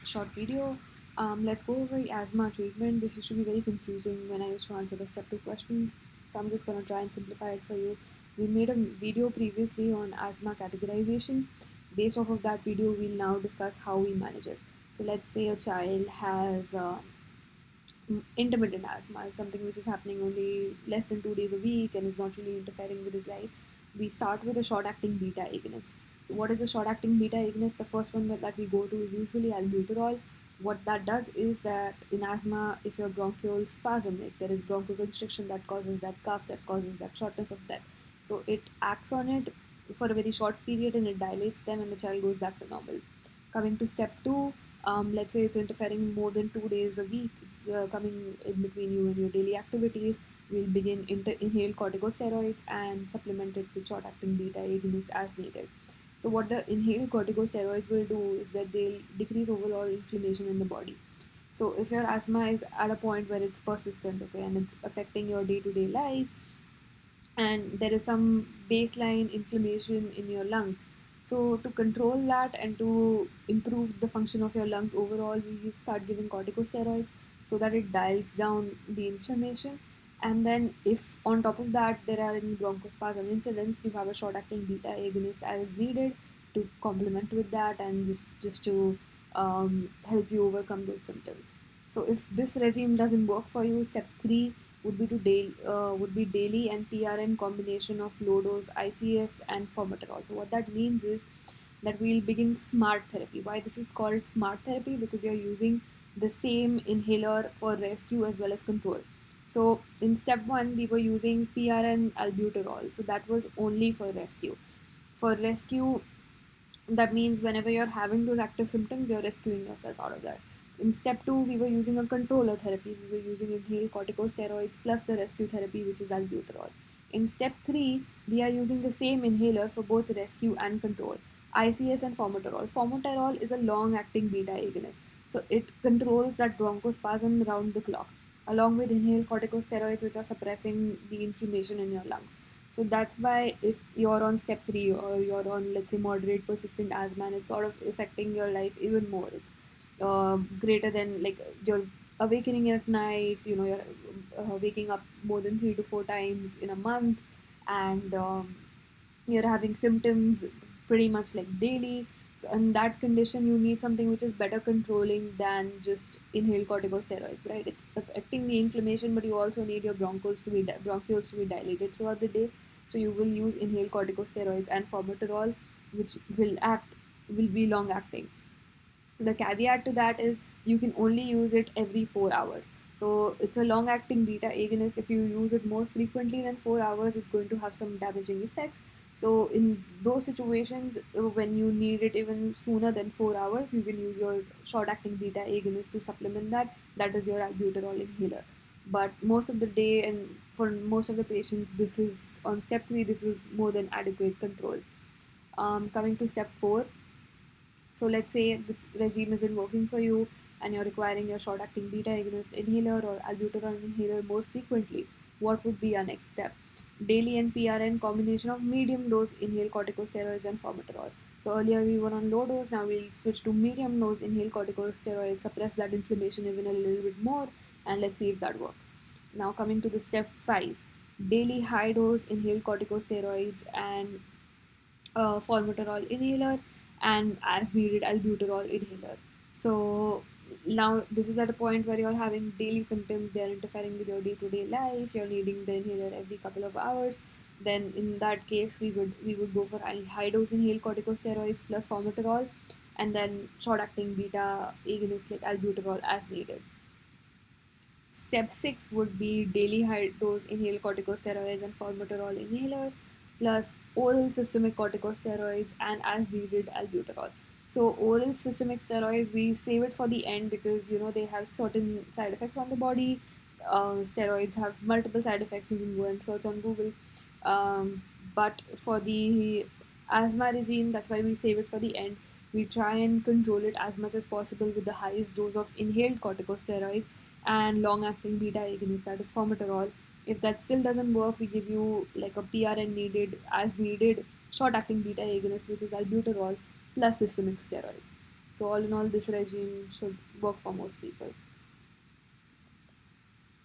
short video. Let's go over asthma treatment. This used to be very confusing when I used to answer the step 2 questions. So I'm just going to try and simplify it for you. We made a video previously on asthma categorization. Based off of that video, we'll now discuss how we manage it. So let's say a child has intermittent asthma. It's something which is happening only less than 2 days a week and is not really interfering with his life. We start with a short acting beta agonist. So, what is a short acting beta agonist? The first one that we go to is usually albuterol. What that does is that in asthma, if your bronchial spasm, like there is bronchoconstriction that causes that cough, that causes that shortness of breath. So, it acts on it for a very short period and it dilates them, and the child goes back to normal. Coming to step two, let's say it's interfering more than 2 days a week, it's coming in between you and your daily activities. We'll begin inhale corticosteroids and supplement it with short acting beta agonist as needed. So, what the inhaled corticosteroids will do is that they'll decrease overall inflammation in the body. So, if your asthma is at a point where it's persistent, okay, and it's affecting your day to day life, and there is some baseline inflammation in your lungs. So, to control that and to improve the function of your lungs overall, we start giving corticosteroids so that it dials down the inflammation. And then, if on top of that there are any bronchospasm incidents, you have a short acting beta agonist as needed to complement with that and just to help you overcome those symptoms. So, if this regime doesn't work for you, step 3 would be daily and PRN combination of low dose ICS and formoterol. So what that means is that we'll begin smart therapy. Why this is called smart therapy? Because you're using the same inhaler for rescue as well as control. So in step 1 we were using PRN albuterol. So that was only for rescue. For rescue, that means whenever you're having those active symptoms, you're rescuing yourself out of that. In step 2, we were using a controller therapy. We were using inhaled corticosteroids plus the rescue therapy, which is albuterol. In step 3, we are using the same inhaler for both rescue and control, ICS and formoterol. Formoterol is a long acting beta agonist. So it controls that bronchospasm round the clock, along with inhaled corticosteroids, which are suppressing the inflammation in your lungs. So that's why if you're on step 3 or you're on, let's say, moderate persistent asthma and it's sort of affecting your life even more, it's greater than, like, you're awakening at night, you're waking up more than 3 to 4 times in a month, and you're having symptoms pretty much like daily. So in that condition, you need something which is better controlling than just inhaled corticosteroids, right? It's affecting the inflammation, but you also need your bronchioles to be dilated throughout the day. So you will use inhaled corticosteroids and formoterol, which will be long acting. The caveat to that is you can only use it every 4 hours. So it's a long acting beta agonist. If you use it more frequently than 4 hours, it's going to have some damaging effects. So in those situations, when you need it even sooner than 4 hours, you can use your short acting beta agonist to supplement that. That is your albuterol inhaler. But most of the day and for most of the patients, this is on step 3, this is more than adequate control. Coming to step 4, so let's say this regime isn't working for you and you're requiring your short acting beta agonist inhaler or albuterol inhaler more frequently. What would be our next step? Daily and PRN combination of medium dose inhaled corticosteroids and formoterol. So earlier we were on low dose, now we'll switch to medium dose inhaled corticosteroids, suppress that inflammation even a little bit more, and let's see if that works. Now coming to the step 5, daily high dose inhaled corticosteroids and formoterol inhaler, and as needed albuterol inhaler. So now this is at a point where you're having daily symptoms, they're interfering with your day-to-day life, you're needing the inhaler every couple of hours. Then in that case we would go for high dose inhaled corticosteroids plus formoterol, and then short acting beta agonist like albuterol as needed. Step 6 would be daily high dose inhaled corticosteroids and formoterol inhaler plus oral systemic corticosteroids and as needed albuterol. So oral systemic steroids, we save it for the end because they have certain side effects on the body. Steroids have multiple side effects. You can go and search on Google. But for the asthma regime, that's why we save it for the end. We try and control it as much as possible with the highest dose of inhaled corticosteroids and long-acting beta agonist, that is formoterol. If that still doesn't work, we give you like a PRN needed short-acting beta agonist, which is albuterol plus systemic steroids. So all in all, this regime should work for most people.